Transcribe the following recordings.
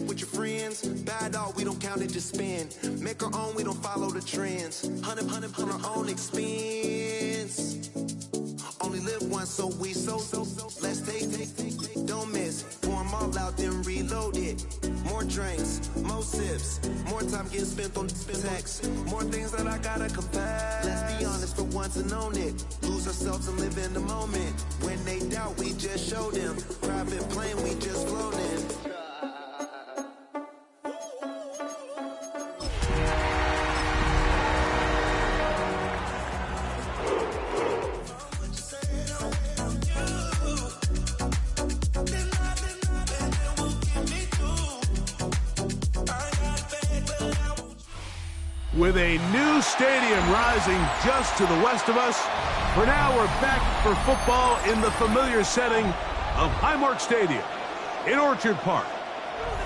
with your friends. Bad dog, we don't count it, just spend. Make our own, we don't follow the trends. Hundred on our own expense. Only live once, so we let's take, don't miss. Pour 'em all out, then reload it. More drinks, more sips, more time getting spent on text. More things that I gotta confess. Let's be honest for once and own it. Lose ourselves and live in the moment. When they doubt, we just show them. Private plane, we just float in. With a new stadium rising just to the west of us, for now we're back for football in the familiar setting of Highmark Stadium in Orchard Park.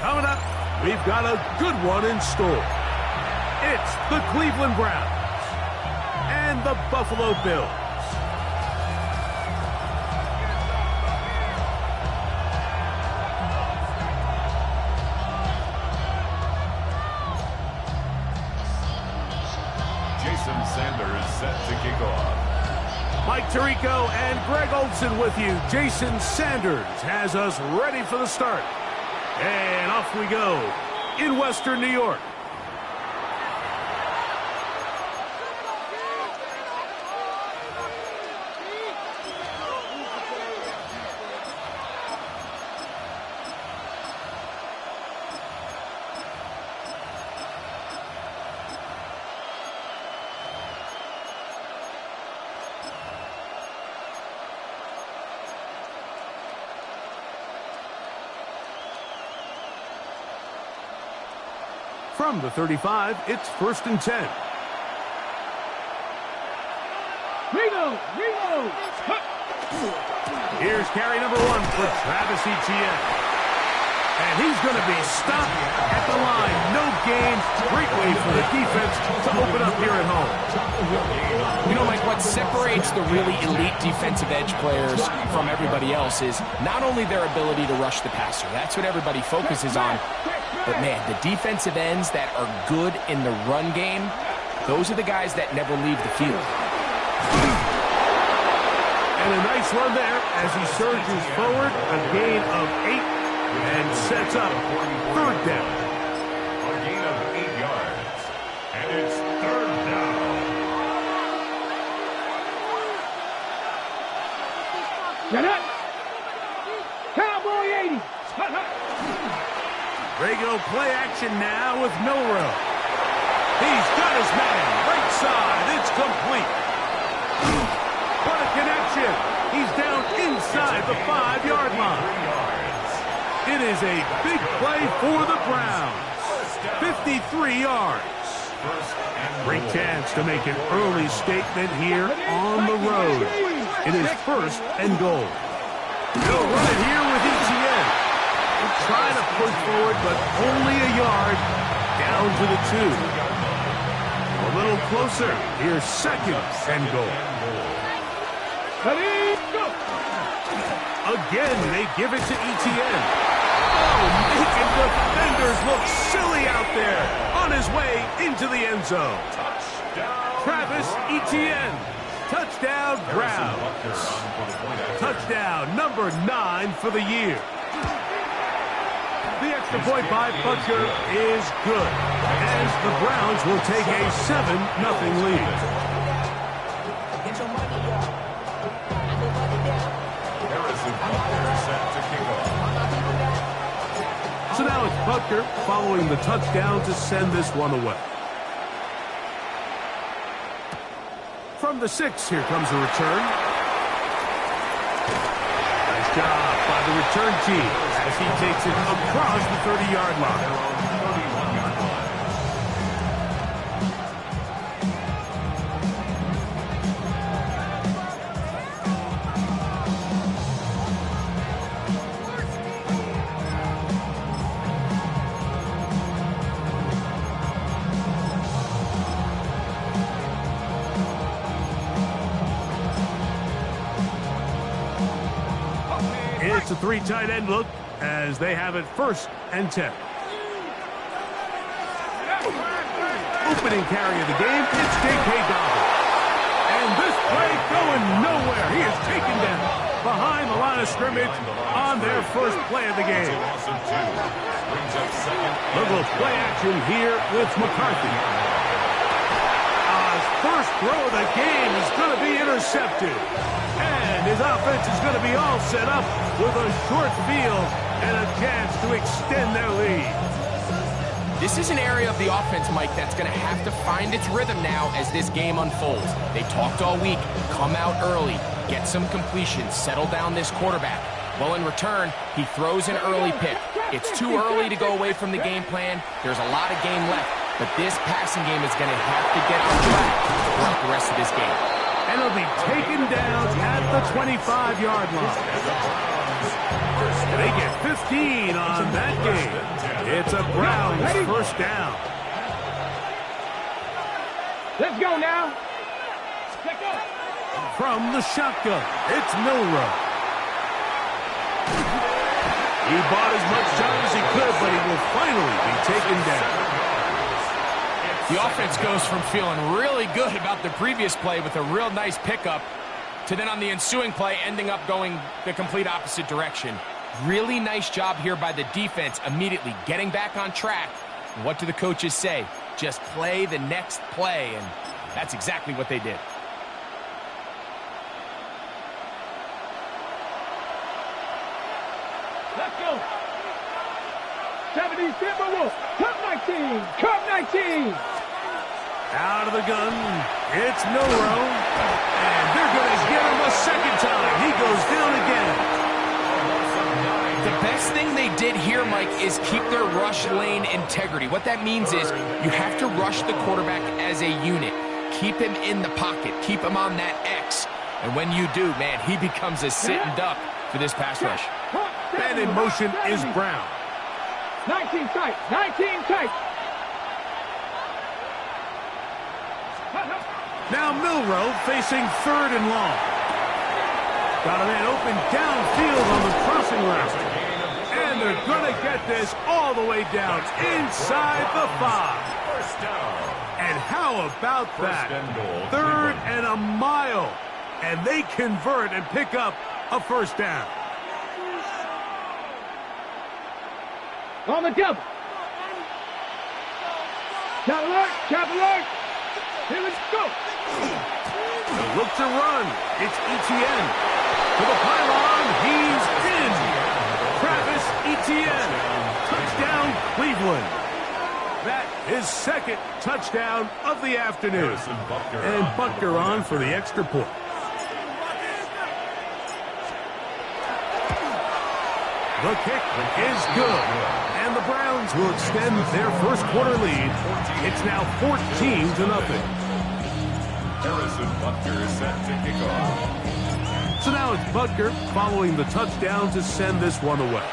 Coming up, we've got a good one in store. It's the Cleveland Browns and the Buffalo Bills. Jason Sanders set to kick off. Mike Tirico and Greg Olsen with you. Jason Sanders has us ready for the start. And off we go in Western New York. From the 35, it's 1st and 10. Ringo! Here's carry number 1 for Travis Etienne. And he's going to be stopped at the line. No gain. Great way for the defense to open up here at home. You know, Mike, what separates the really elite defensive edge players from everybody else is not only their ability to rush the passer. That's what everybody focuses on. But, man, the defensive ends that are good in the run game, those are the guys that never leave the field. And a nice run there as he surges forward, a gain of 8, and sets up 3rd down. A gain of 8 yards. And it's 3rd down. Get it! Cowboy 80! Regular play action now with Milrow. He's got his man. Right side. It's complete. What a connection. He's down inside the 5-yard line. It is a big play for the Browns. 53 yards. Great chance to make an early statement here on the road. It is 1st and goal. They'll run it here with Etienne. Trying to push forward, but only a yard down to the 2. A little closer. Here's 2nd and goal. Again, they give it to Etienne. Oh, making defenders look silly out there. On his way into the end zone. Travis Etienne. Touchdown, Browns. Touchdown number 9 for the year. The extra point by Butker is good, as the Browns will take a 7-0 lead. Harrison Butker set to kick off. So now it's Butker following the touchdown to send this one away. From the 6, here comes a return. Nice job by the return team as he takes it across the 30-yard line. It's a 3 tight end look as they have it 1st and 10. opening carry of the game, it's J.K. Dobbins. And this play going nowhere. He is taken down behind the line of scrimmage on their first play of the game. Look at play action here with McCarthy. His first throw of the game is going to be intercepted. And his offense is going to be all set up with a short field and a chance to extend their lead. This is an area of the offense, Mike, that's going to have to find its rhythm now as this game unfolds. They talked all week, come out early, get some completions, settle down this quarterback. Well, in return, he throws an early pick. It's too early to go away from the game plan. There's a lot of game left, but this passing game is going to have to get on track throughout the rest of this game. And it'll be taken down at the 25-yard line. They get 15 on that game. It's a Browns first down. Let's go now. From the shotgun, it's Milroe. He bought as much time as he could, but he will finally be taken down. The offense goes from feeling really good about the previous play with a real nice pickup to then on the ensuing play ending up going the complete opposite direction. Really nice job here by the defense immediately getting back on track. And what do the coaches say? Just play the next play, and that's exactly what they did. Let's go. 70 Timberwolves. Cup 19. Cup 19. Out of the gun, it's Milroe. And they're going to get him a second time. He goes down again. The best thing they did here, Mike, is keep their rush lane integrity. What that means is you have to rush the quarterback as a unit. Keep him in the pocket. Keep him on that X. And when you do, man, he becomes a sitting duck for this pass rush. And in motion is Brown. 19 tight. 19 tight. Now Milroe facing third and long. Got a man open downfield on the crossing route. And they're going to get this all the way down inside the 5. First down. And how about that? Third and a mile. And they convert and pick up a first down. On the double. Cap alert. Cap alert. Here we go. Look to run. It's Etienne. To the pylon. He's in. Travis Etienne. Touchdown, Cleveland. That is second touchdown of the afternoon. And Butker on for the extra point. The kick is good. And the Browns will extend their first quarter lead. It's now 14-0. Harrison Butker is set to kick off. So now it's Butker following the touchdown to send this one away.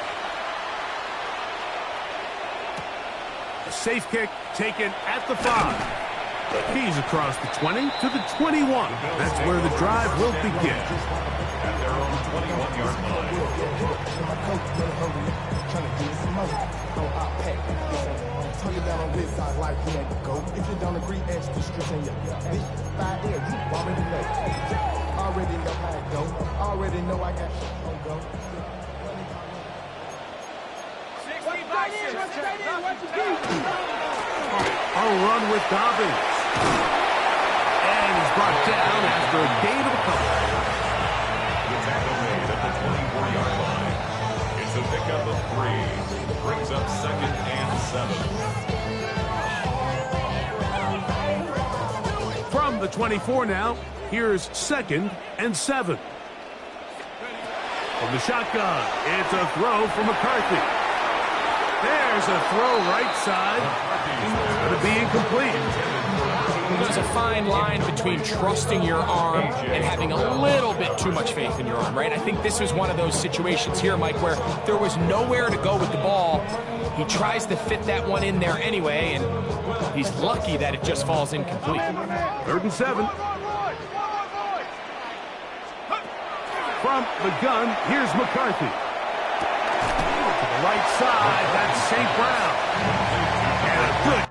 A safe kick taken at the 5. He's across the 20 to the 21. That's where the drive will begin. At their own 21-yard line. Turn it down on this side like you had to go. If you don't agree, ask the streets in your big 5 there. You already know. Already know how it go. Already know I got shit on go. A run with Dobbins. And he's brought down after a gain of a couple. The tackle made at the 24-yard line. It's a pickup of 3. Brings up second and 7. From the 24 now, here's second and 7. From the shotgun, it's a throw from McCarthy. There's a throw right side. It's going to be incomplete. There's a fine line between trusting your arm and having a little bit too much faith in your arm, right? I think this was one of those situations here, Mike, where there was nowhere to go with the ball. He tries to fit that one in there anyway, and he's lucky that it just falls incomplete. 3rd and 7. From the gun, here's McCarthy. To the right side, that's St. Brown. And a good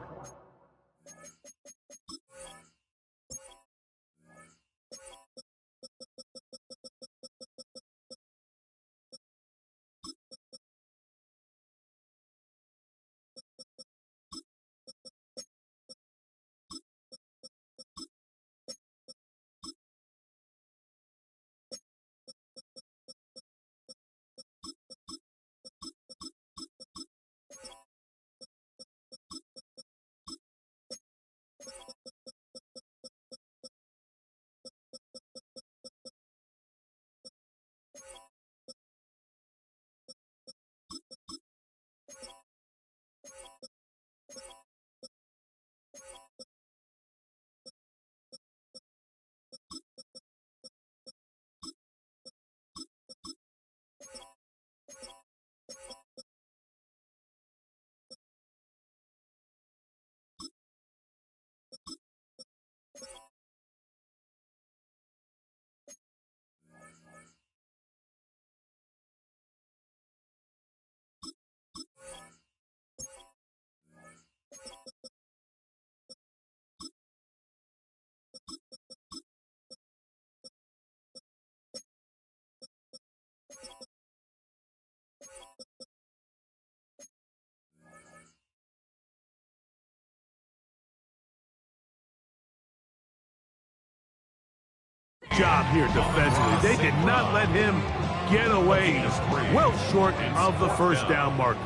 job here defensively. They did not let him get away. He's well short of the first down marker.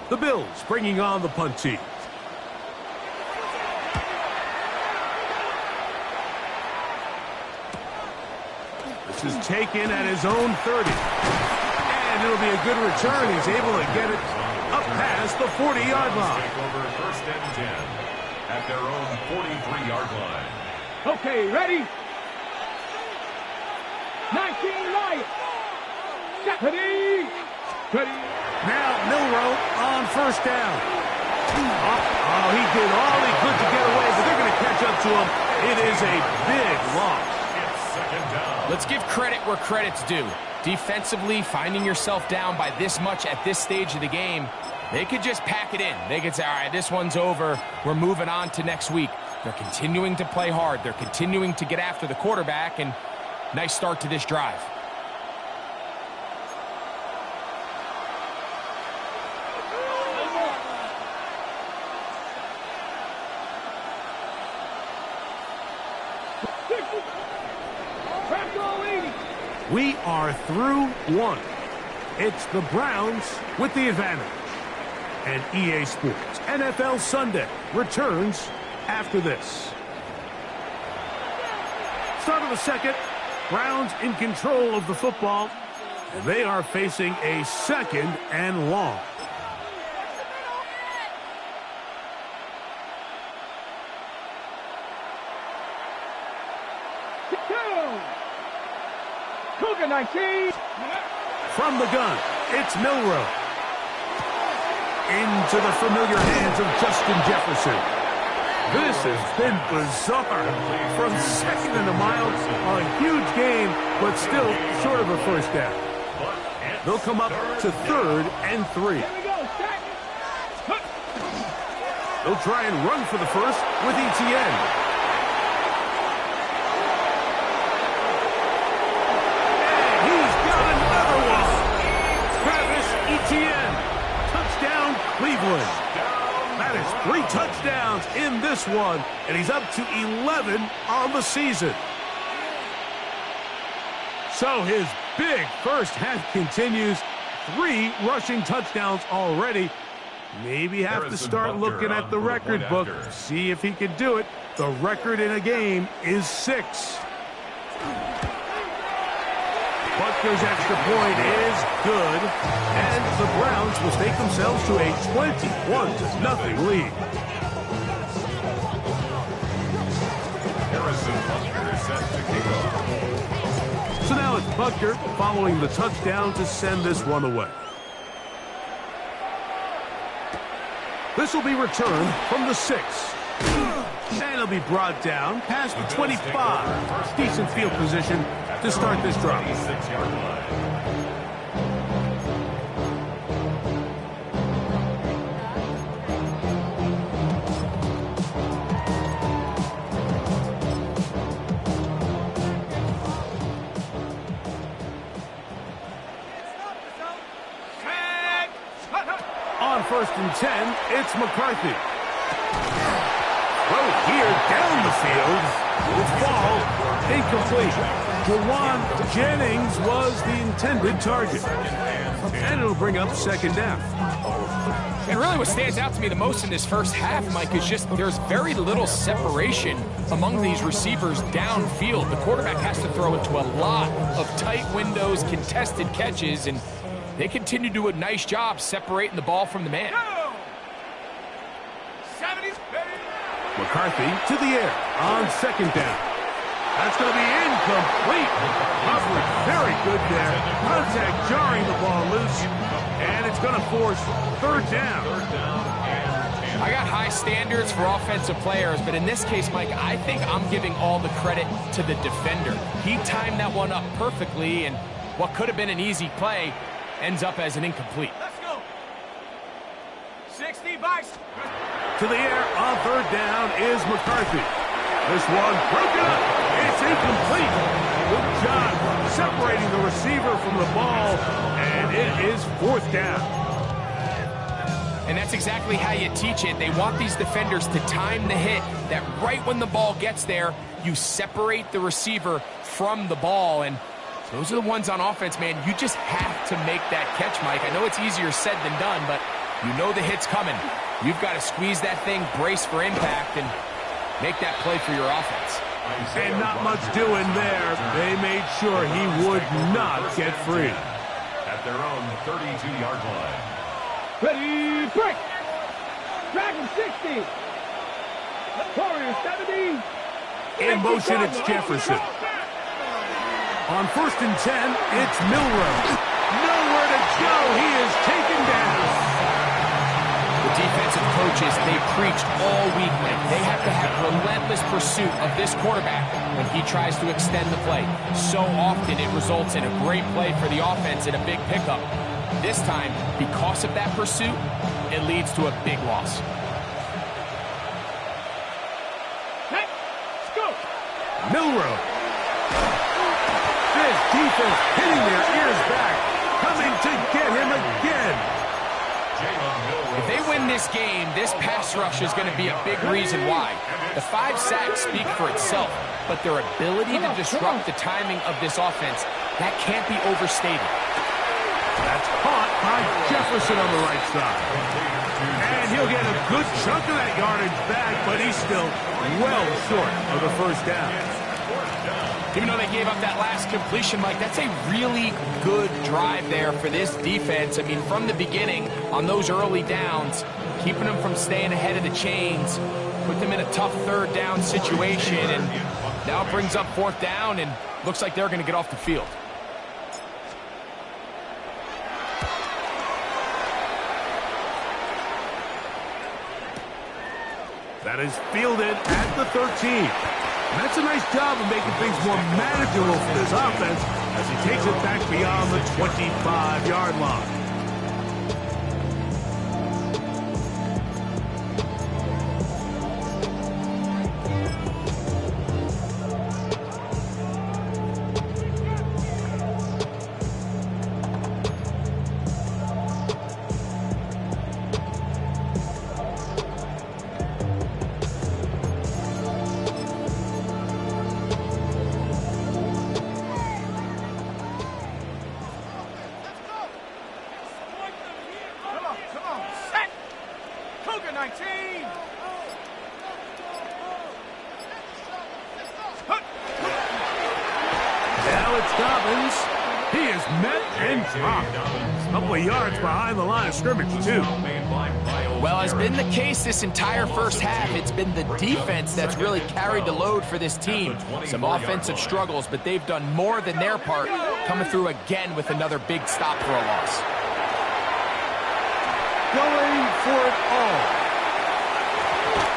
The Bills bringing on the punt team. This is taken at his own 30. And it'll be a good return. He's able to get it up past the 40-yard line. Take over first and 10 at their own 43-yard line. Okay, ready? 19 Lions. Ready. Now Milroe on first down. Oh, he did all he could to get away, but they're going to catch up to him. It is a big loss. It's second down. Let's give credit where credit's due. Defensively, finding yourself down by this much at this stage of the game, they could just pack it in. They could say, all right, this one's over. We're moving on to next week. They're continuing to play hard. They're continuing to get after the quarterback, and nice start to this drive. We are through one. It's the Browns with the advantage. And EA Sports NFL Sunday returns after this. Start of the second. Browns in control of the football. And they are facing a second and long. Cougar 19. From the gun, it's Milroe. Into the familiar hands of Justin Jefferson. This has been bizarre. From second and a mile, a huge game, but still short of a first down. They'll come up to 3rd and 3. They'll try and run for the first with ETN. Touchdown, Cleveland. That is 3 touchdowns in this one, and he's up to 11 on the season. So his big first half continues. 3 rushing touchdowns already. Maybe have to start looking at the record book, see if he can do it. The record in a game is 6. Butker's extra point is good, and the Browns will take themselves to a 21-0 lead. Harrison Butker is set to kick off. So now it's Butker following the touchdown to send this one away. This will be returned from the 6. And it'll be brought down past the 25. Decent field position to start this drive. 26-yard line. On 1st and 10, it's McCarthy. Throw here down the field. It's ball incomplete. Jawan Jennings was the intended target. And it'll bring up 2nd down. And really what stands out to me the most in this first half, Mike, is just there's very little separation among these receivers downfield. The quarterback has to throw into a lot of tight windows, contested catches, and they continue to do a nice job separating the ball from the man. McCarthy to the air on 2nd down. That's going to be incomplete. Coverage very good there. Contact jarring the ball loose. And it's going to force 3rd down. I got high standards for offensive players, but in this case, Mike, I think I'm giving all the credit to the defender. He timed that one up perfectly, and what could have been an easy play ends up as an incomplete. Let's go. 60 bucks. To the air on 3rd down is McCarthy. This one broken up. It's incomplete. Good job separating the receiver from the ball, and it is 4th down. And that's exactly how you teach it. They want these defenders to time the hit, that right when the ball gets there, you separate the receiver from the ball. And those are the ones on offense, man. You just have to make that catch, Mike. I know it's easier said than done, but you know the hit's coming. You've got to squeeze that thing, brace for impact, and make that play for your offense. And not much doing there. They made sure he would not get free. At their own 32-yard line. Ready, break! Dragon 60! Warrior 70! In motion, it's Jefferson. On 1st and 10, it's Milroe. Nowhere to go. He is taken down. The defensive coaches, they preached all week, Mike. They have to have relentless pursuit of this quarterback when he tries to extend the play. So often it results in a great play for the offense and a big pickup. This time, because of that pursuit, it leads to a big loss. Let's go! Milroe. This defense hitting their ears back, coming to get him again. If they win this game, this pass rush is going to be a big reason why. The 5 sacks speak for itself, but their ability to disrupt the timing of this offense, that can't be overstated. That's caught by Jefferson on the right side. And he'll get a good chunk of that yardage back, but he's still well short of the first down. Even though they gave up that last completion, Mike, that's a really good drive there for this defense. I mean, from the beginning, on those early downs, keeping them from staying ahead of the chains, put them in a tough 3rd down situation, and now it brings up 4th down, and looks like they're going to get off the field. That is fielded at the 13. And that's a nice job of making things more manageable for this offense as he takes it back beyond the 25-yard line. He is met and dropped. A couple of yards behind the line of scrimmage, too. Well, as been the case this entire first half, it's been the defense that's really carried the load for this team. Some offensive struggles, but they've done more than their part, coming through again with another big stop for a loss. Going for it all.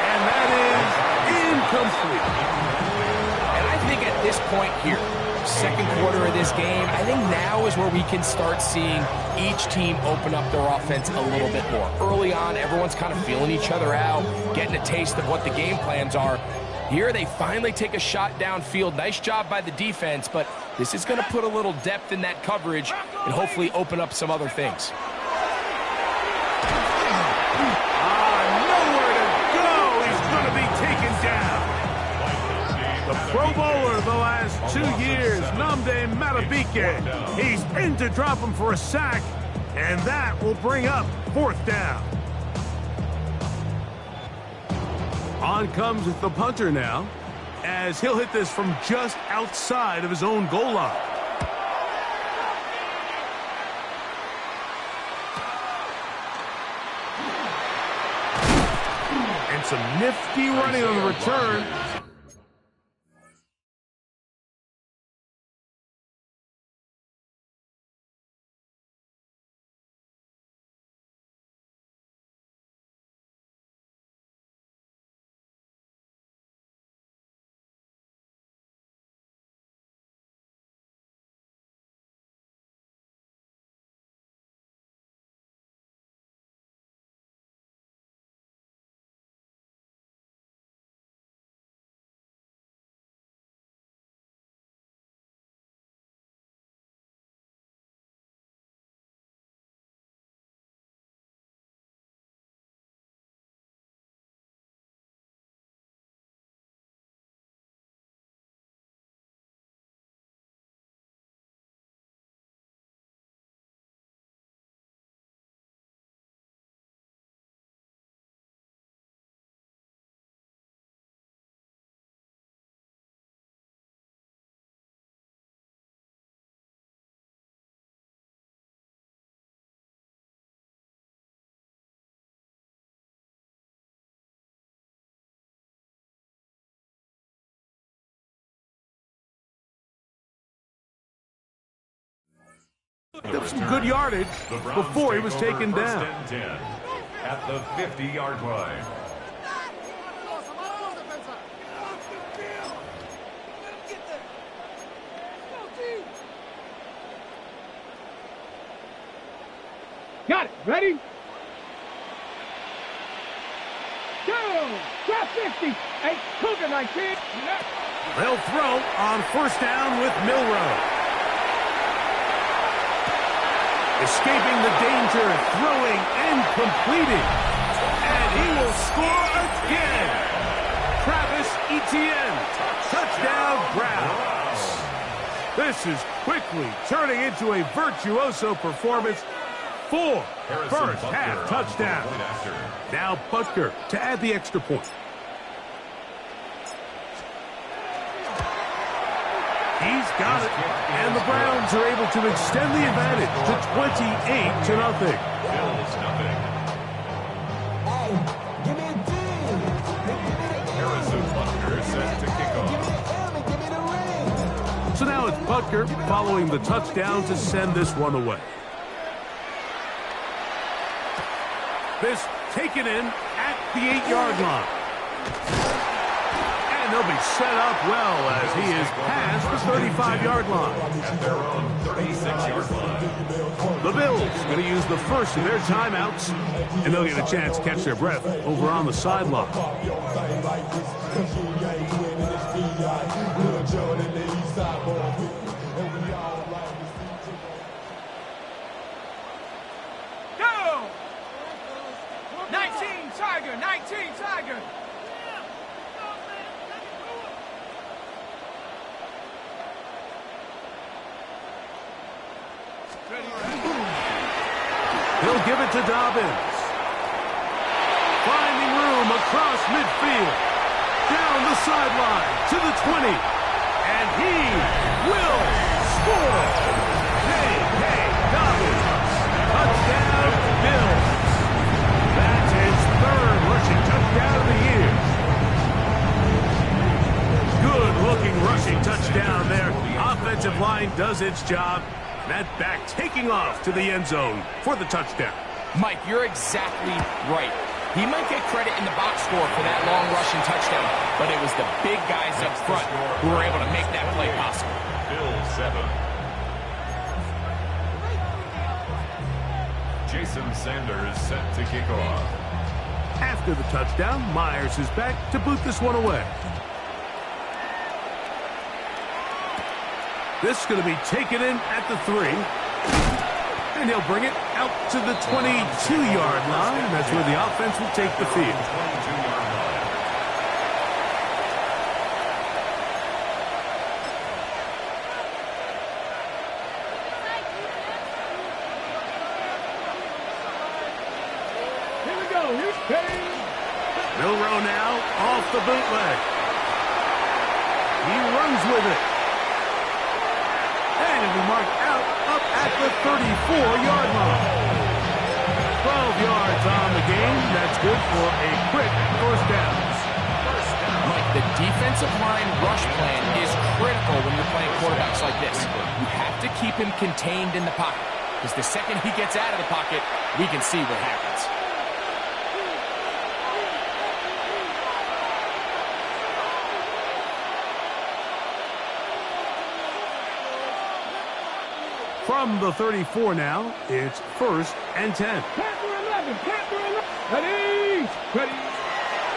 And that is incomplete. And I think at this point here, 2nd quarter of this game, I think now is where we can start seeing each team open up their offense a little bit more. Early on, everyone's kind of feeling each other out, getting a taste of what the game plans are. Here, they finally take a shot downfield. Nice job by the defense, but this is going to put a little depth in that coverage and hopefully open up some other things. Nowhere to go. He's going to be taken down. The Pro Bowler the last 2 years, Nnamdi Madubuike. He's in to drop him for a sack, and that will bring up 4th down. On comes the punter now, as he'll hit this from just outside of his own goal line. And some nifty running on the return. There was some good yardage before he was taken down. And 10 at the 50-yard line. Got it. Ready? Go! Drop 50. Hey, Cougar 19. They'll throw on first down with Milroe. Escaping the danger, throwing and completing. And he will score again. Travis Etienne. Touchdown Browns. This is quickly turning into a virtuoso performance. 4 first half touchdowns. Now Butker to add the extra point. He's got it. And the Browns are able to extend the advantage to 28-0. Bills nothing. Harrison Butker set to kick off. So now it's Butker following the touchdown to send this one away. This taken in at the 8-yard line. And they'll be set up well as he is past the 35-yard line. At their own 36-yard line. The Bills going to use the first of their timeouts, and they'll get a chance to catch their breath over on the sideline. Go! 19 Tiger, 19 Tiger. He'll give it to Dobbins. Finding room across midfield. Down the sideline to the 20. And he will score. J.K. Dobbins. Touchdown, Bills. That's his third rushing touchdown of the year. Good-looking rushing touchdown there. Offensive line does its job. That back taking off to the end zone for the touchdown. Mike, you're exactly right. He might get credit in the box score for that long rushing touchdown, but it was the big guys up front who were able to make that play possible. Bills 7. Jason Sanders set to kick off. After the touchdown, Myers is back to boot this one away. This is going to be taken in at the 3. And he'll bring it out to the 22-yard line. That's where the offense will take the field. 22-yard line. Here we go. Here's Payne. Milroe now off the bootleg. He runs with it. And it'll be marked out up at the 34-yard line. 12 yards on the game. That's good for a quick first down. Mike, the defensive line rush plan is critical when you're playing quarterbacks like this. You have to keep him contained in the pocket, because the second he gets out of the pocket, we can see what happens. From the 34 now, it's 1st and 10. Panther 11. Panther 11. Ready. Ready.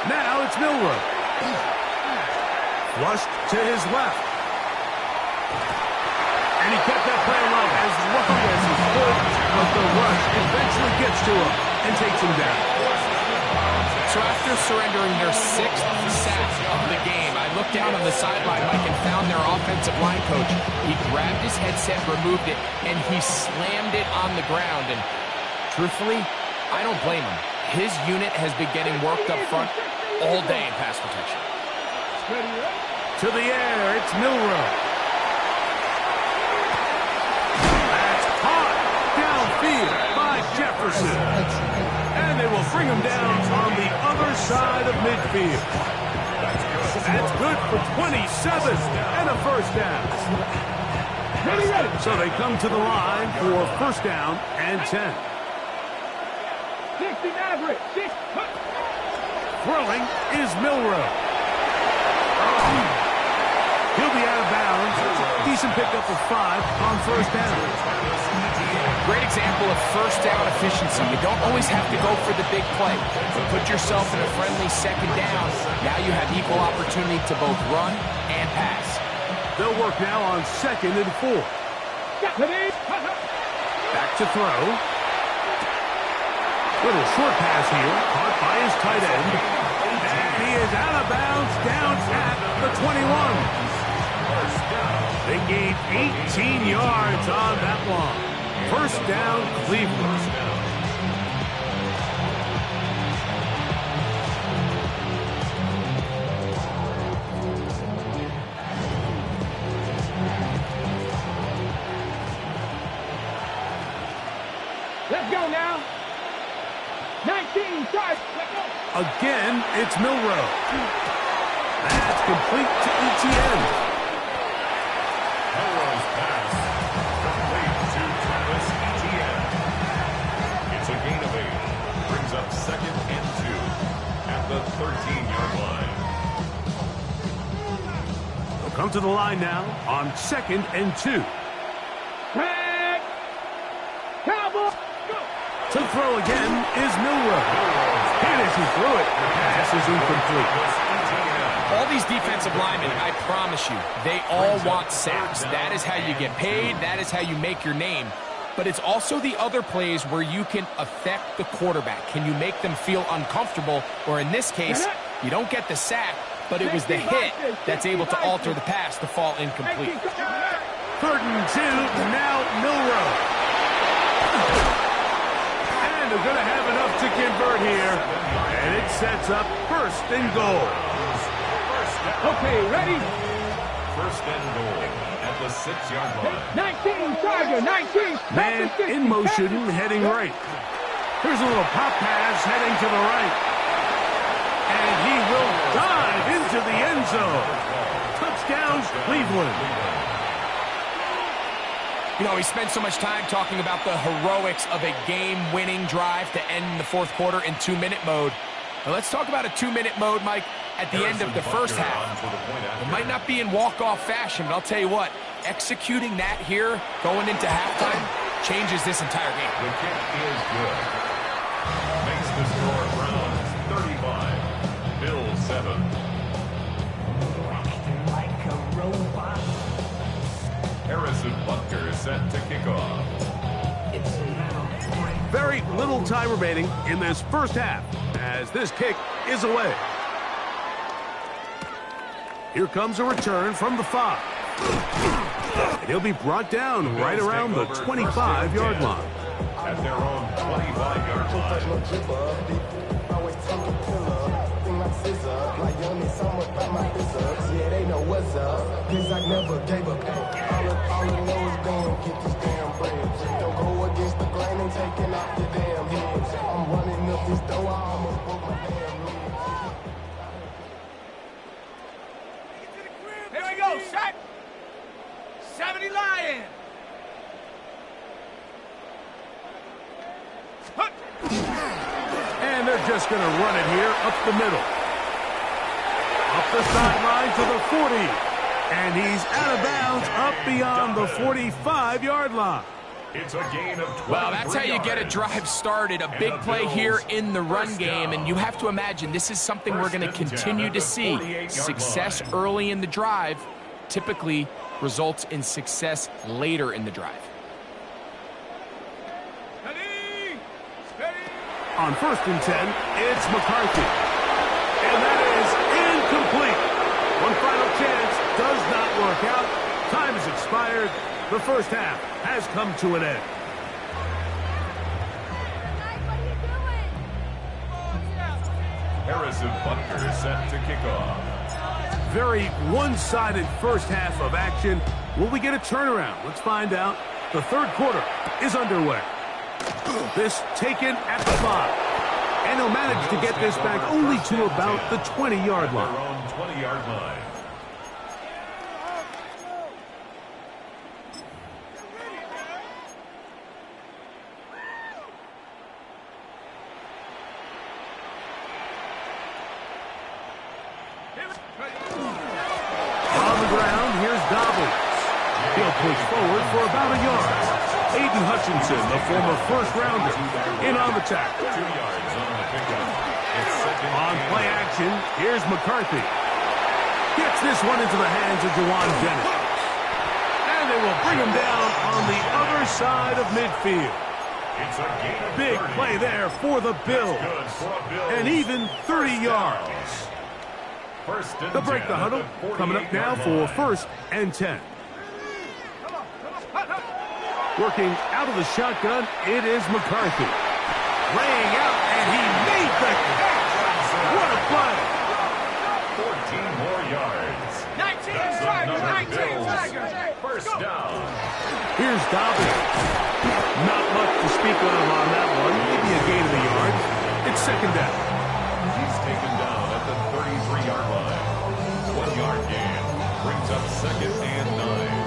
Now it's Milroe. Flushed to his left. And he kept that play alive as long as he could, but the rush eventually gets to him and takes him down. So after surrendering their 6th sack of the game, I looked down on the sideline, Mike, and found their offensive line coach. He grabbed his headset, removed it, and he slammed it on the ground. And truthfully, I don't blame him. His unit has been getting worked up front all day in pass protection. To the air, it's Milroe. That's caught downfield by Jefferson. And they will bring him down on the other side of midfield. That's good for 27 and a first down. So they come to the line for first down and 10. 60 Maverick. Throwing is Milroe. He'll be out of bounds. Decent pickup of 5 on first down. Great example of first down efficiency. You don't always have to go for the big play. Put yourself in a friendly second down. Now you have equal opportunity to both run and pass. They'll work now on 2nd and 4. Back to throw. Little short pass here, caught by his tight end. And he is out of bounds down at the 21. They gained 18 yards on that one. First down, Cleveland. Let's go now. 19, start. Let's go. Again, it's Milroe. That's complete to Etienne. Milroe's pass complete to Travis Etienne. It's a gain of 8. Brings up 2nd and 2 at the 13-yard line. They'll come to the line now on 2nd and 2. Tag. Cowboy. Go. To throw again is Milroe. Hit as he threw it. The pass is incomplete. All these defensive linemen, I promise you, they all want sacks. That is how you get paid. That is how you make your name. But it's also the other plays where you can affect the quarterback. Can you make them feel uncomfortable? Or in this case, you don't get the sack, but it was the hit that's able to alter the pass to fall incomplete. 3rd and 2, now Milroe. And they're going to have enough to convert here. And it sets up 1st and goal. Okay, ready? 1st and goal at the 6-yard line. 19, Tiger, 19. Man in motion, heading right. Here's a little pop pass heading to the right. And he will dive into the end zone. Touchdowns, Cleveland. You know, we spent so much time talking about the heroics of a game-winning drive to end the 4th quarter in 2-minute mode. Now let's talk about a 2-minute mode, Mike, at the end of the first half. It might not be in walk-off fashion, but I'll tell you what, executing that here, going into halftime, changes this entire game. The kick is good. Makes the score Browns 35, Bills 7. Harrison Butker is set to kick off. Very little time remaining in this first half as this kick is away. Here comes a return from the 5. And he'll be brought down right around the 25-yard line. At their own 25-yard line. Yeah, they know what's up. Cause I never gave up. All I know is going get this damn bread. Don't go against the grain and taking off your damn heads. I'm running up this door, I almost broke my damn leg. Here we go, set. 70 Lion. And they're just going to run it here up the middle. Up the sideline to the 40. And he's out of bounds up beyond the 45-yard line. It's a gain of 12. Well, that's how you get a drive started. A big play here in the run game. And you have to imagine this is something we're going to continue to see. Success early in the drive typically results in success later in the drive. On 1st and 10, it's McCarthy. And that is incomplete. One final chance does not work out. Time has expired. The first half has come to an end. Harrison Butker is set to kick off. Very one-sided first half of action. Will we get a turnaround? Let's find out. The 3rd quarter is underway. This taken at the 5. And he'll manage to get this back only to about the 20-yard line. Their own 20-yard line. push forward for about a yard. Aiden Hutchinson, the former first-rounder, in on the tackle. 2 yards on the pickup. It's second On and play action, here's McCarthy. Gets this one into the hands of Jawan Bennett. And they will bring him down on the other side of midfield. It's a gain of Big 30. play there for the Bills. Good for a Bills. And even 30 yards. First and They'll break 10 the huddle. at the Coming up now 48-yard for line. 1st and 10. Working out of the shotgun, it is McCarthy. Laying out, and he made the catch. What a play. 14 more yards. 19 That's Tigers, another 19 Bills Tigers. first down. Here's Dobbins. Not much to speak of on that one. Maybe a gain of the yard. It's second down. He's taken down at the 33-yard line. 1-yard gain brings up second and 9.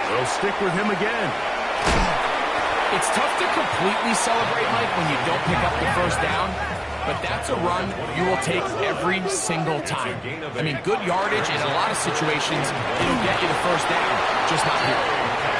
They'll stick with him again. It's tough to completely celebrate, Mike, when you don't pick up the first down, but that's a run you will take every single time. I mean, good yardage in a lot of situations, it'll get you the first down, just not here.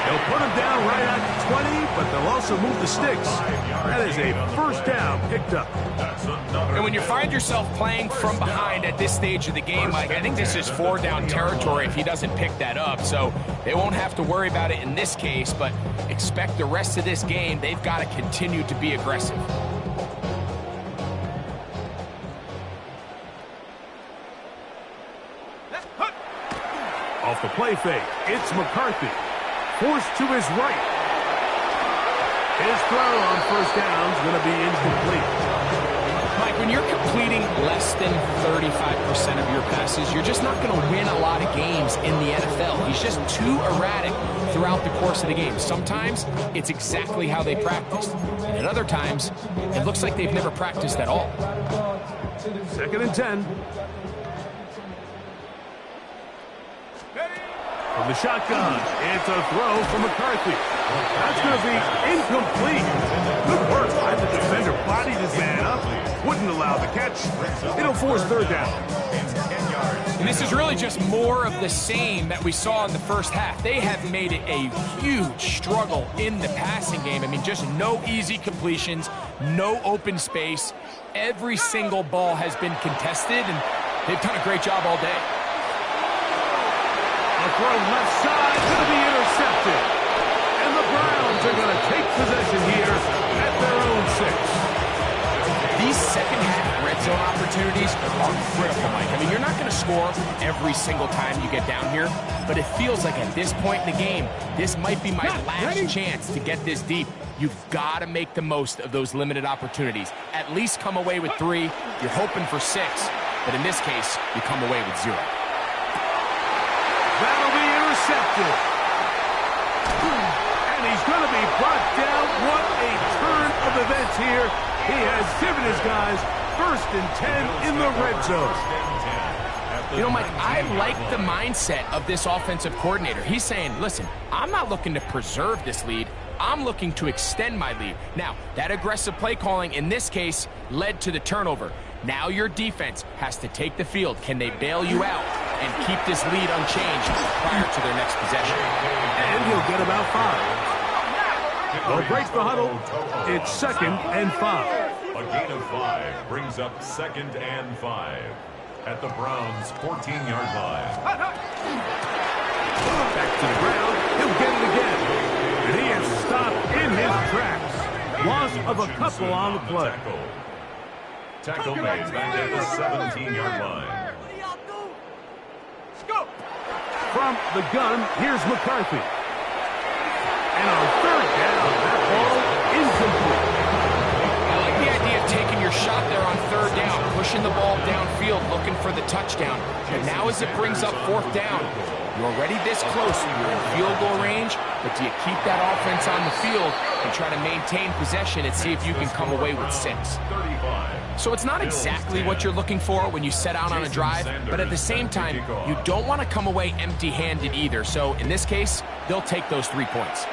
They'll put him down right at 20, but they'll also move the sticks. That is a first down picked up. That's another. And when you find yourself playing from behind at this stage of the game, Mike, I think this is 4-down territory if he doesn't pick that up. So they won't have to worry about it in this case, but expect the rest of this game, they've got to continue to be aggressive. Off the play fake, it's McCarthy. Forced to his right. His throw on first down is going to be incomplete. Mike, when you're completing less than 35% of your passes, you're just not going to win a lot of games in the NFL. He's just too erratic throughout the course of the game. Sometimes it's exactly how they practiced. And at other times, it looks like they've never practiced at all. Second and 10. From the shotgun, it's a throw for McCarthy. That's going to be incomplete. Good work by the defender. Bodied his man up. Wouldn't allow the catch. It'll force third down. And this is really just more of the same that we saw in the first half. They have made it a huge struggle in the passing game. I mean, just no easy completions, no open space. Every single ball has been contested, and they've done a great job all day. A throw left side, going to be intercepted. And the Browns are going to take possession here at their own 6. These second-half red zone opportunities are critical, Mike. I mean, you're not going to score every single time you get down here, but it feels like at this point in the game, this might be my last chance to get this deep. You've got to make the most of those limited opportunities. At least come away with 3. You're hoping for 6, but in this case, you come away with 0. That'll be intercepted. And he's going to be brought down. What a turn of events here. He has given his guys 1st and 10 in the red zone. You know, Mike, I like the mindset of this offensive coordinator. He's saying, listen, I'm not looking to preserve this lead. I'm looking to extend my lead. Now, that aggressive play calling in this case led to the turnover. Now your defense has to take the field. Can they bail you out and keep this lead unchanged prior to their next possession? And he'll get about 5. They'll break the huddle. It's 2nd and 5. A gain of 5 brings up 2nd and 5 at the Browns' 14-yard line. Back to the ground. He'll get it again. And he is stopped in his tracks. Loss of a couple on the play. Tackle made back at the 17-yard line. From the gun, here's McCarthy. And on third down, that ball incomplete. I like the idea of taking your shot there on third down, pushing the ball downfield, looking for the touchdown. But now as it brings up 4th down, you're already this close. You're in field goal range, but do you keep that offense on the field and try to maintain possession and see if you can come away with 6. So it's not exactly what you're looking for when you set out on a drive, but at the same time, you don't want to come away empty-handed either. So in this case, they'll take those 3 points.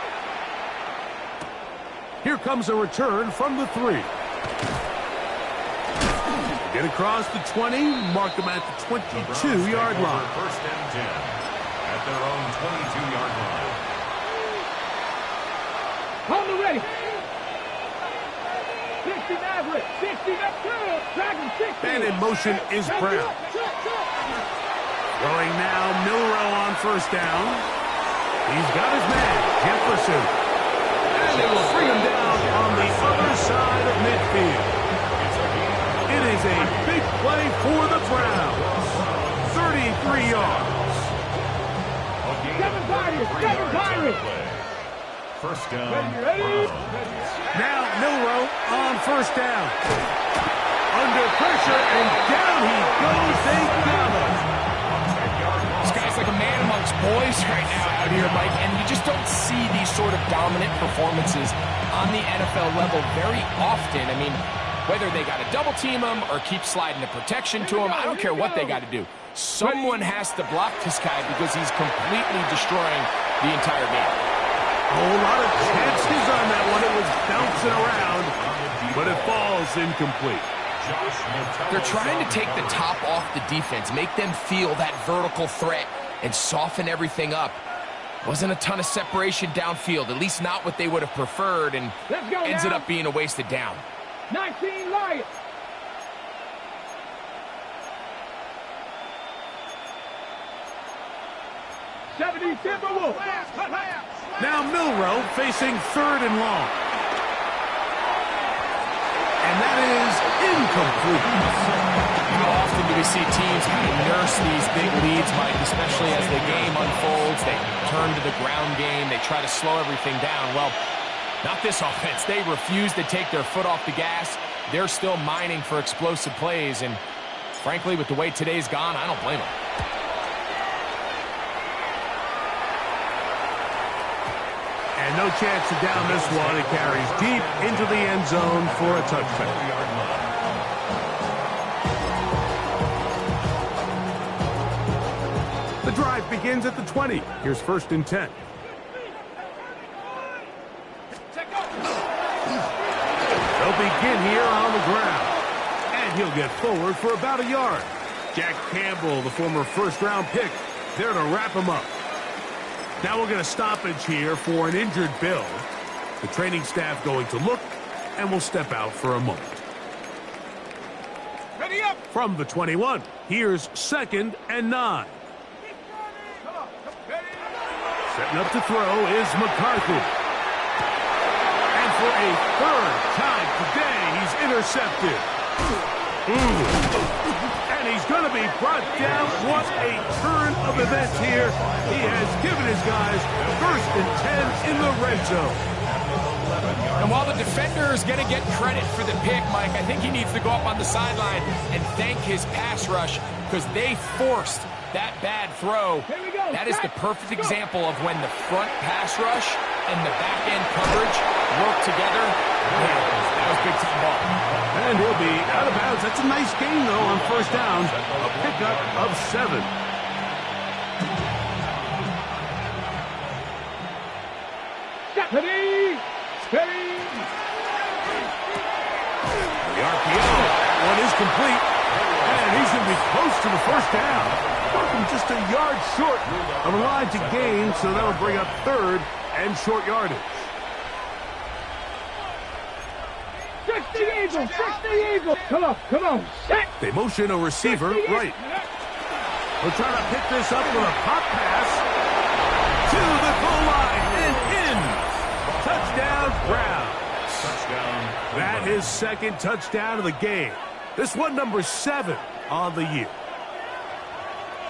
Here comes a return from the 3. Get across the 20, mark them at the 22-yard line. First and 10 at their own 22-yard line. On the ready. 60 Maverick. 60 Dragon 60. And in motion is Brown. Throwing now, Milroe on first down. He's got his man, Jefferson. And they will bring him down on the other side of midfield. It is a big play for the Browns. 33 yards. Kevin Byron. First down. Ready? Now Milroe on first down. Under pressure, and down he goes. They got him. This guy's like a man amongst boys right now out here, Mike, and you just don't see these sort of dominant performances on the NFL level very often. I mean, whether they got to double team him or keep sliding the protection to him, I don't care what they got to do. Someone has to block this guy because he's completely destroying the entire game. A whole lot of chances on that one. It was bouncing around, but it falls incomplete. They're trying to take the top off the defense, make them feel that vertical threat, and soften everything up. Wasn't a ton of separation downfield, at least not what they would have preferred, and ended up being a wasted down. 19 Lions. Timberwolves. Now Milroe facing third and long. And that is incomplete. How often do we see teams kind of nurse these big leads, Mike, especially as the game unfolds? They turn to the ground game. They try to slow everything down. Well, not this offense. They refuse to take their foot off the gas. They're still mining for explosive plays. And frankly, with the way today's gone, I don't blame them. And no chance to down this one. It carries deep into the end zone for a touchback. The drive begins at the 20. Here's first and 10. They'll begin here on the ground. And he'll get forward for about a yard. Jack Campbell, the former first-round pick, there to wrap him up. Now we're going to stoppage here for an injured Bill. The training staff going to look, and will step out for a moment. Ready up. From the 21, here's second and 9. Setting up to throw is McCarthy. And for a third time today, he's intercepted. And he's going to be brought down. What a turn of events here. He has given his guys first and 10 in the red zone. And while the defender is going to get credit for the pick, Mike, I think he needs to go up on the sideline and thank his pass rush because they forced that bad throw. That is the perfect example of when the front pass rush and the back end coverage work together. Man, that was big time ball. And he'll be out of bounds. That's a nice gain, though, on first down. A pickup of 7. Steady. The RPO. That one is complete. And he's going to be close to the first down. Welcome just a yard short of a line to gain, so that'll bring up third and short yardage. 60 Eagles. Come on. Set. They motion a receiver right. We're trying to pick this up with a pop pass to the goal line and in. Touchdown, Brown. That his second touchdown of the game. This one number 7 on the year.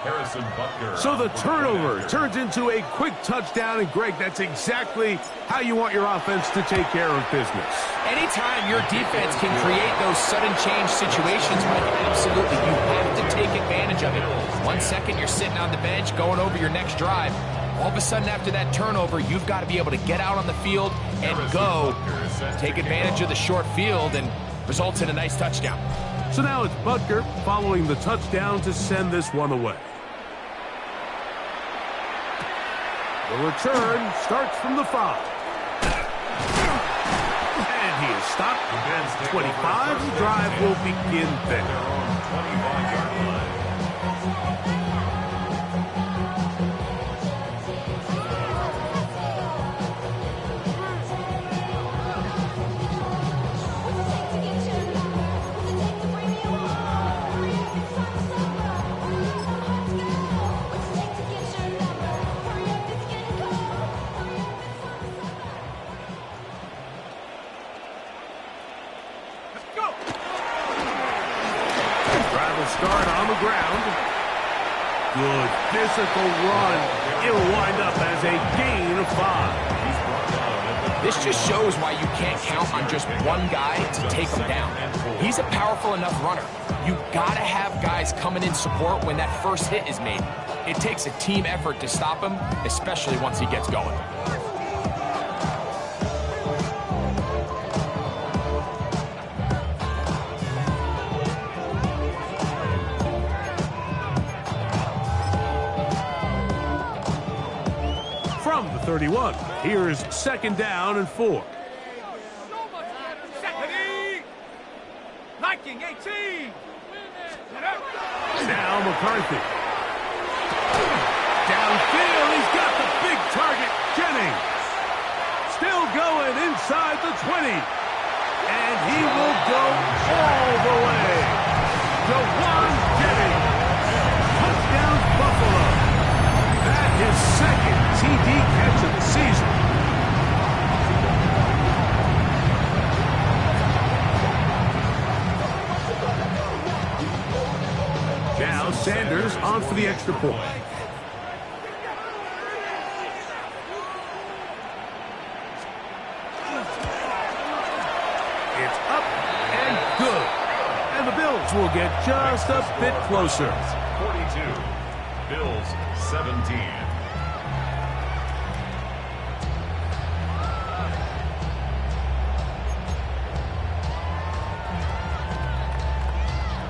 Harrison Butker. So the turnover turns into a quick touchdown, and Greg, that's exactly how you want your offense to take care of business. Anytime your defense can create those sudden change situations, Mike, absolutely, you have to take advantage of it. 1 second, you're sitting on the bench, going over your next drive. All of a sudden after that turnover, you've got to be able to get out on the field and go. Take advantage of the short field and results in a nice touchdown. So now it's Butker following the touchdown to send this one away. The return starts from the 5. And he is stopped at 25. The drive will begin there. 25-yard line. Start on the ground. Good physical run. It'll wind up as a gain of 5. This just shows why you can't count on just one guy to take him down. He's a powerful enough runner. You gotta have guys coming in support when that first hit is made. It takes a team effort to stop him, especially once he gets going. From the 31, here's 2nd down and 4. Liking 18. Now McCarthy. Downfield, he's got the big target, Jennings. Still going inside the 20. And he will go all the way. Jawan Jennings. Touchdown Buffalo. That is 2nd TD catch of the season. Now Sanders on for the extra point. It's up and good. And the Bills will get just a bit closer. 42. Bills 17.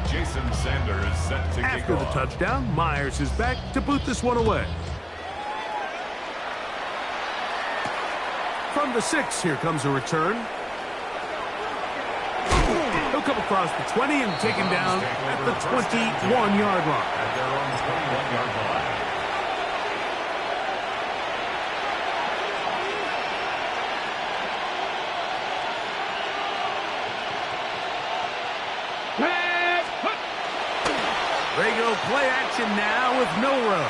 Jason Sanders set to kick After the off. touchdown, Myers is back to boot this one away. From the 6, here comes a return. He'll come across the 20 and taken down at the 21-yard line. At their own 21-yard line. They go play action now with Milroe.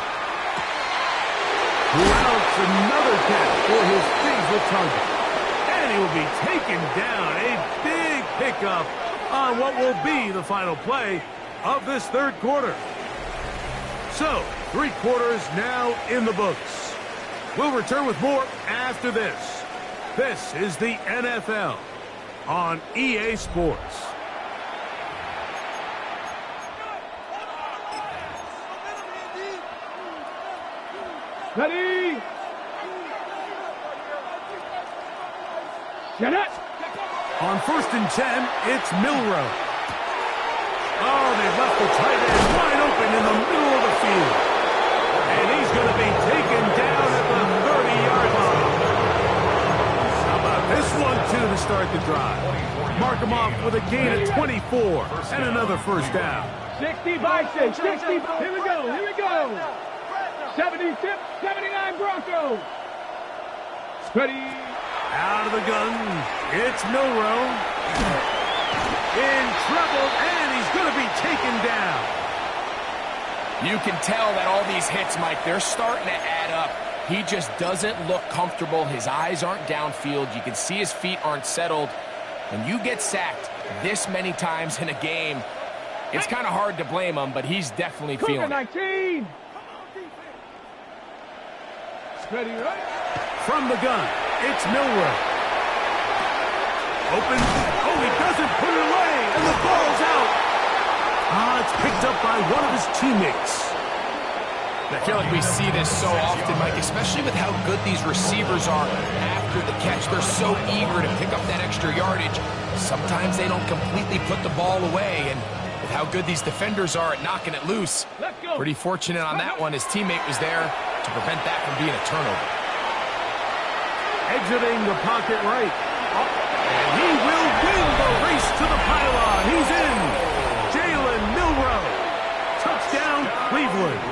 Who outs another catch for his favorite target. And he will be taken down. A big pickup on what will be the final play of this 3rd quarter. So, 3 quarters now in the books. We'll return with more after this. This is the NFL on EA Sports. Ready? Janet. On 1st and 10, it's Milroe. Oh, they've left the tight end wide open in the middle of the field. And he's going to be taken down at the 30-yard line. How about this one, too, to start the drive? Mark him off with a gain of 24 and another first down. 60 Vikings. 60. Here we go. Here we go. 76, 79 Broncos. Ready. Out of the gun, it's Milroe. In trouble, and he's going to be taken down. You can tell that all these hits, Mike, they're starting to add up. He just doesn't look comfortable. His eyes aren't downfield. You can see his feet aren't settled. When you get sacked this many times in a game, it's kind of hard to blame him, but he's definitely feeling it. 19. Ready, right? From the gun, it's Milroe. Open. Oh, he doesn't put it away, and the ball's out. It's picked up by one of his teammates. I feel like we see this so often, Mike, especially with how good these receivers are after the catch. They're so eager to pick up that extra yardage. Sometimes they don't completely put the ball away, and with how good these defenders are at knocking it loose, pretty fortunate on that one. His teammate was there to prevent that from being a turnover. Exiting the pocket right. And he will win the race to the pylon. He's in. Jalen Milroe. Touchdown, Cleveland.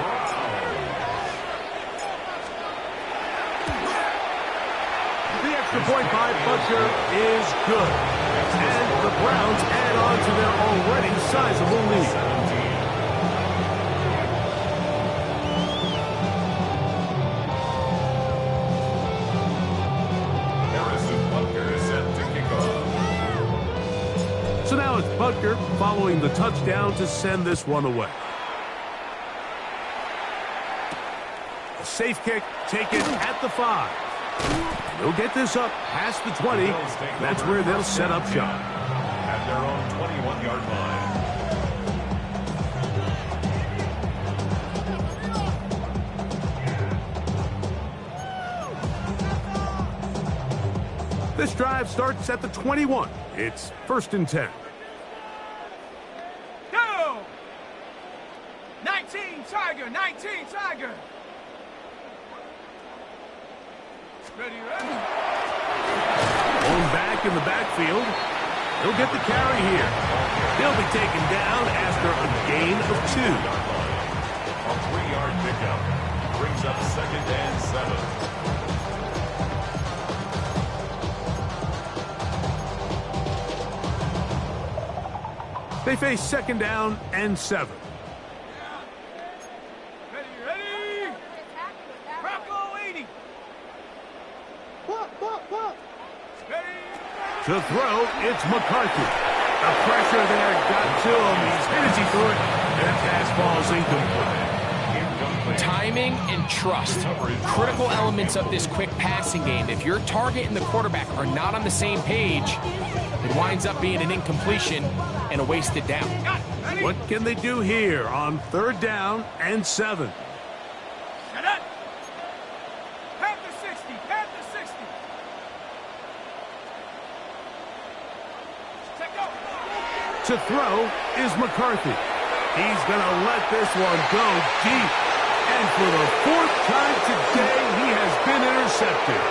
The extra point by Butker is good. And the Browns add on to their already sizable lead. So now it's Butker following the touchdown to send this one away. A safe kick taken at the 5. They'll get this up past the 20. That's where they'll set up shop. At their own 21-yard line. This drive starts at the 21. It's 1st and 10. Go! 19 Tiger, 19 Tiger. Ready, ready. Going back in the backfield. He'll get the carry here. He'll be taken down after a gain of 2. A 3-yard pickup brings up 2nd and 7. They face 2nd down and 7. Ready, ready. Bronco 80. Ready. To throw, it's McCarthy. The pressure there got to him. He's hit as he threw it. And that pass ball's incomplete. Timing and trust, critical elements of this quick passing game. If your target and the quarterback are not on the same page, it winds up being an incompletion and a wasted down. What can they do here on 3rd down and 7? Shut up. Panther 60, Panther 60. Check out. To throw is McCarthy. He's going to let this one go deep. And for the 4th time today, he has been intercepted.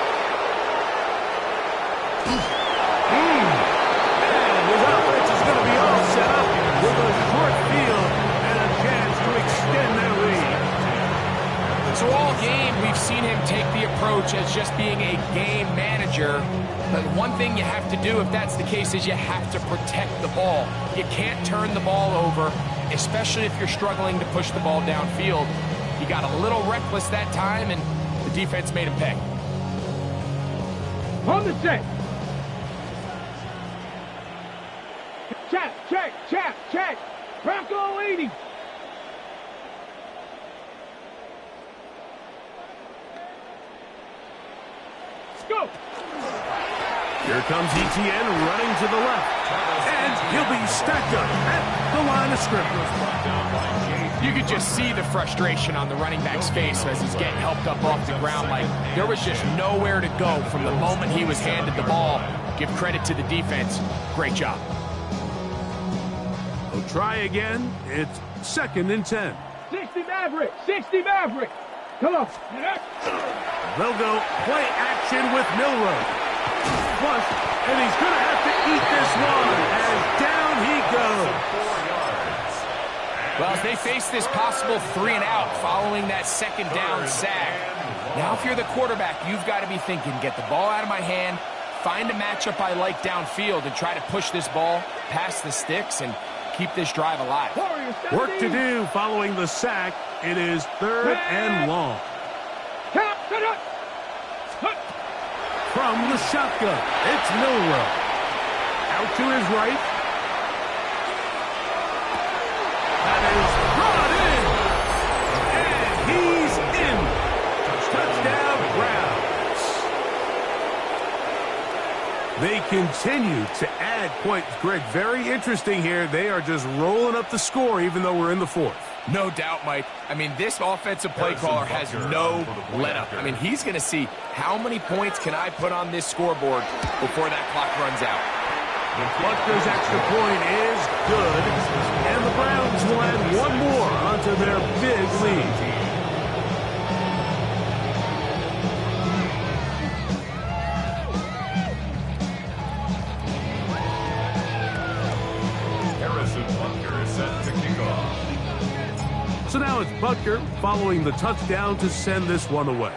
And his offense is going to be all set up with a short field and a chance to extend their lead. So all game, we've seen him take the approach as just being a game manager. But one thing you have to do, if that's the case, is you have to protect the ball. You can't turn the ball over, especially if you're struggling to push the ball downfield. He got a little reckless that time, and the defense made him pay. On the set. Check. Bronco 80. Go. Here comes ETN running to the left. And he'll be stacked up at the line of scrimmage. You could just see the frustration on the running back's face as he's getting helped up off the ground. Like there was just nowhere to go from the moment he was handed the ball. Give credit to the defense. Great job. They'll try again. It's 2nd and 10. 60 Maverick. Come on. They'll go play action with Milroe. Plus, and he's going to have to eat this one as down he goes. Well, as they face this possible 3-and-out following that 2nd down sack, now if you're the quarterback, you've got to be thinking, get the ball out of my hand, find a matchup I like downfield, and try to push this ball past the sticks and keep this drive alive. Work to do following the sack. It is 3rd and long. From the shotgun, it's Milroe. Out to his right. That is brought in. And he's in. Touchdown, Browns. They continue to add points. Greg, very interesting here. They are just rolling up the score even though we're in the 4th. No doubt, Mike. I mean, this offensive play caller has no let-up. I mean, he's going to see how many points can I put on this scoreboard before that clock runs out. Butker's extra point is good, and the Browns will add one more onto their big lead. So now it's Butker following the touchdown to send this one away.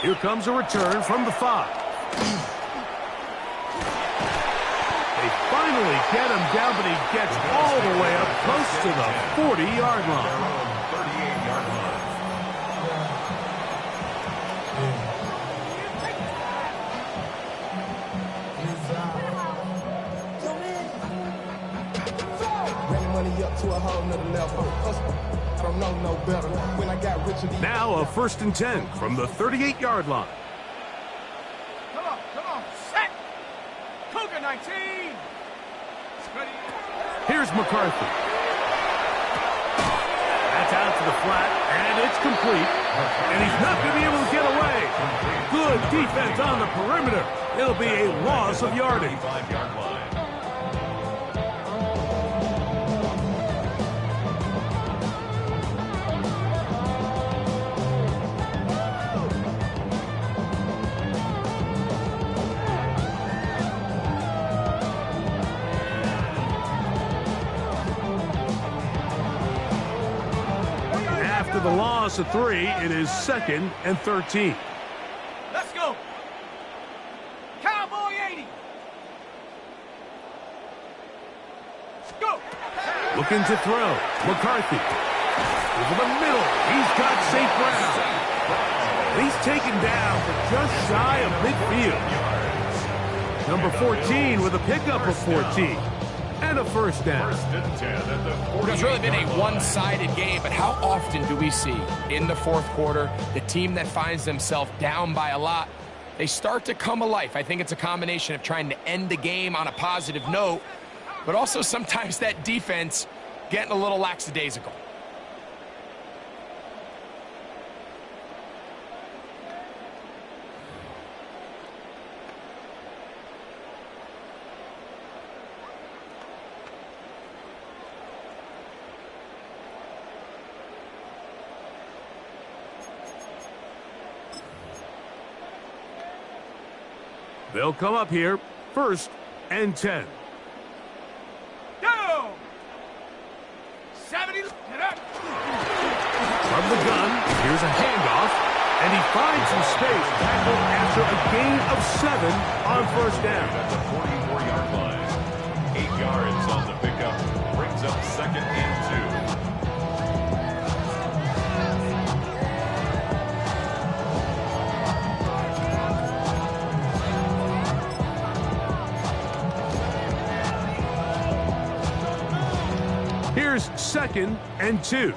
Here comes a return from the 5. They finally get him down, but he gets all the way up close to the 40-yard line. 38-yard line. To a whole nother level. I don't know no better. When I got rich and now a 1st and 10 from the 38-yard line. Come on, set! Cougar 19! Ready. Here's McCarthy. That's out to the flat, and it's complete. And he's not going to be able to get away. Good defense on the perimeter. It'll be a loss of yardage. 5-yard line. The loss of 3, it is 2nd and 13. Let's go. Cowboy 80. Go. Looking to throw. McCarthy. Over the middle. He's got St. Brown. He's taken down for just shy of midfield. Number 14 with a pickup of 14. And a 1st down. 1st and 10 at the 40. It's really been a one-sided game, but how often do we see in the 4th quarter the team that finds themselves down by a lot, they start to come alive? I think it's a combination of trying to end the game on a positive note, but also sometimes that defense getting a little lackadaisical. They'll come up here, 1st and 10. Go! 70. Get up. From the gun, here's a handoff, and he finds some space tackled after a gain of 7 on 1st down. At the 44-yard line. 8 yards on the pickup. Brings up 2nd and 2. Here's 2nd and 2.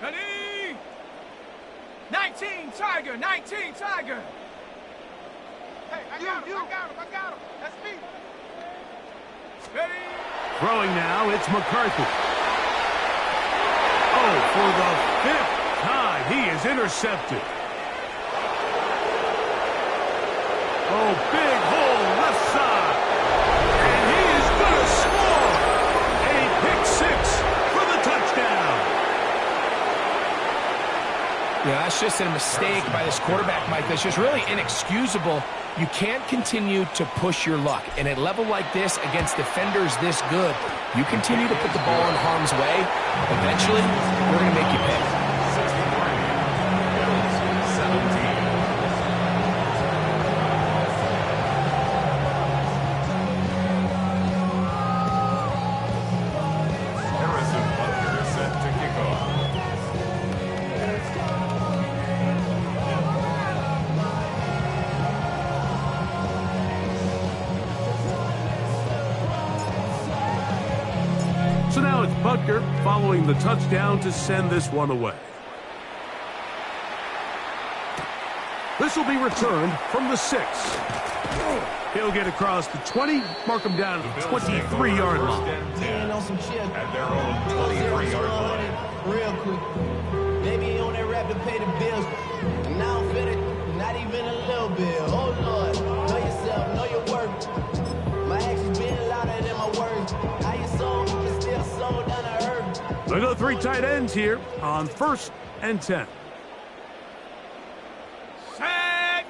Ready. 19 Tiger. 19 Tiger. Hey, I got him. That's me. Ready. Throwing now, it's McCarthy. Oh, for the 5th time, he is intercepted. Oh, big hole left side. And he is going to score. A pick 6 for the touchdown. Yeah, that's just a mistake by this quarterback, Mike. That's just really inexcusable. You can't continue to push your luck. And at a level like this, against defenders this good, you continue to put the ball in harm's way, eventually, we're going to make you pay. 17. Harrison Butker set to kick off. So now it's Butker following the touchdown to send this one away. This will be returned from the 6. He'll get across the 20, mark him down at the 23-yard line. At their own 23-yard line. Real quick. Baby on that rap to pay the bills. And now I'm feeling not even a little bit. Oh Lord, know yourself, know your worth. My actions being louder than my words. How you sold, but still sold down to earth. They go 3 tight ends here on 1st and 10. Set.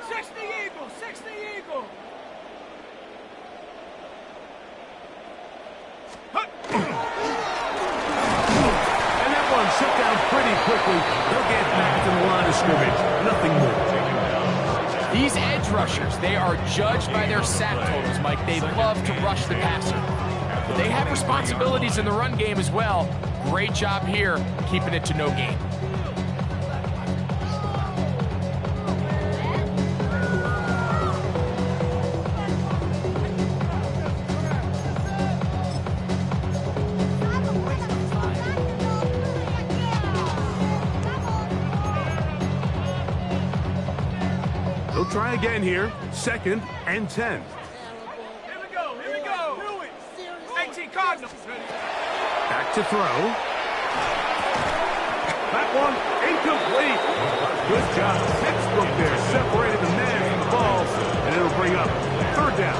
60 Eagle, 60 Eagle. And that one shut down pretty quickly. They'll get back to the line of scrimmage. Nothing more. These edge rushers, they are judged by their sack totals, Mike. They love to rush the passer. But they have responsibilities in the run game as well. Great job here, keeping it to no gain. They'll try again here. 2nd and 10. Here we go, here we go. 18 Cardinals. Back to throw. That one incomplete. Good job. Textbook there. Separated the man from the ball. And it'll bring up 3rd down.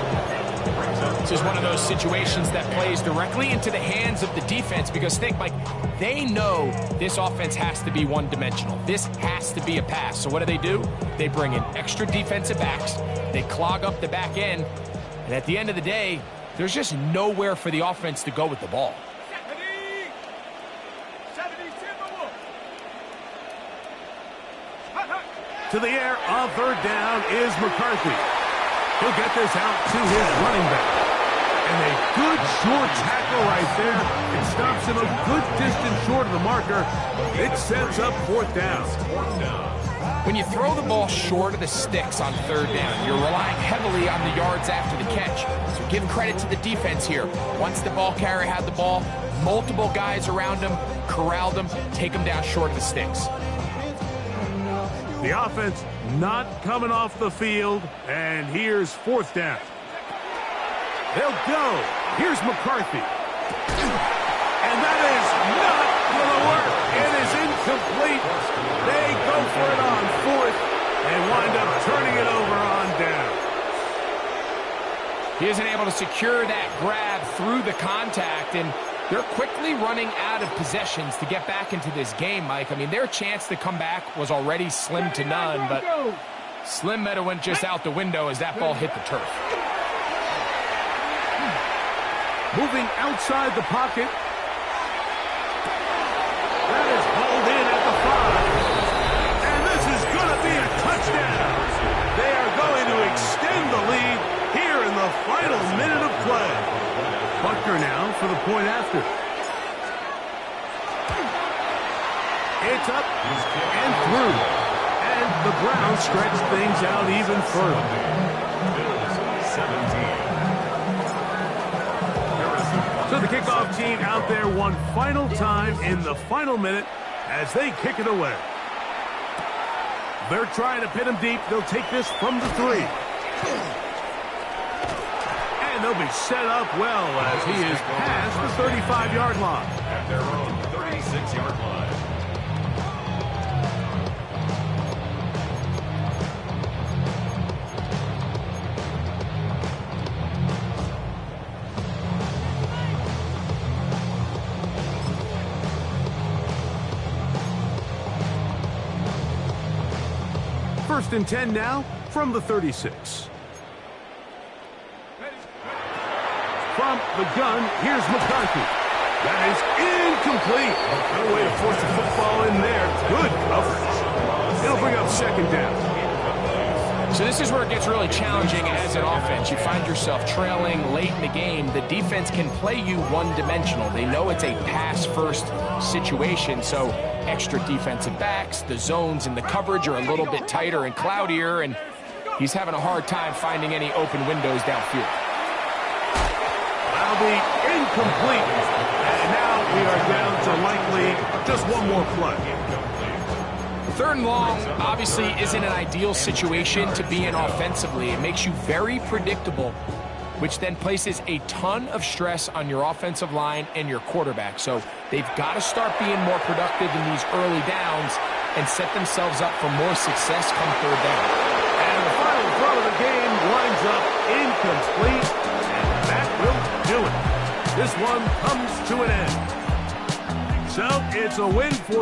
This is one of those situations that plays directly into the hands of the defense because think, Mike, they know this offense has to be one-dimensional. This has to be a pass. So what do? They bring in extra defensive backs. They clog up the back end. And at the end of the day, there's just nowhere for the offense to go with the ball. 70 Timberwolves. To the air on 3rd down is McCarthy. He'll get this out to his running back. And a good short tackle right there. It stops him a good distance short of the marker. It sets up 4th down. When you throw the ball short of the sticks on 3rd down, you're relying heavily on the yards after the catch. So give credit to the defense here. Once the ball carrier had the ball, multiple guys around him, corralled him, take him down short of the sticks. The offense not coming off the field, and here's 4th down. They'll go. Here's McCarthy. And that is not going to work. It is incomplete. They go for it on 4th and wind up turning it over on down. He isn't able to secure that grab through the contact, and they're quickly running out of possessions to get back into this game, Mike. I mean, their chance to come back was already slim to none, but Slim Meadow went just out the window as that ball hit the turf. Moving outside the pocket. That is hauled in at the 5. And this is going to be a touchdown. They are going to extend the lead here in the final minute of play. Butker now for the point after. It's up and through. And the Browns stretch things out even further. Bills 17. So the kickoff team out there one final time in the final minute as they kick it away. They're trying to pin him deep. They'll take this from the 3. And they'll be set up well as he is past the 35-yard line. At their own 36-yard line. First and 10 now from the 36. From the gun, here's McCarthy. That is incomplete. No way to force the football in there. Good coverage. It'll bring up 2nd down. So this is where it gets really challenging as an offense. You find yourself trailing late in the game. The defense can play you one-dimensional. They know it's a pass-first situation, so extra defensive backs, the zones and the coverage are a little bit tighter and cloudier, and he's having a hard time finding any open windows downfield. That'll be incomplete. And now we are down to likely just one more play. Third and long obviously isn't an ideal situation to be in offensively. It makes you very predictable, which then places a ton of stress on your offensive line and your quarterback. So they've got to start being more productive in these early downs and set themselves up for more success come third down. And the final throw of the game winds up incomplete, and that will do it. This one comes to an end. So it's a win for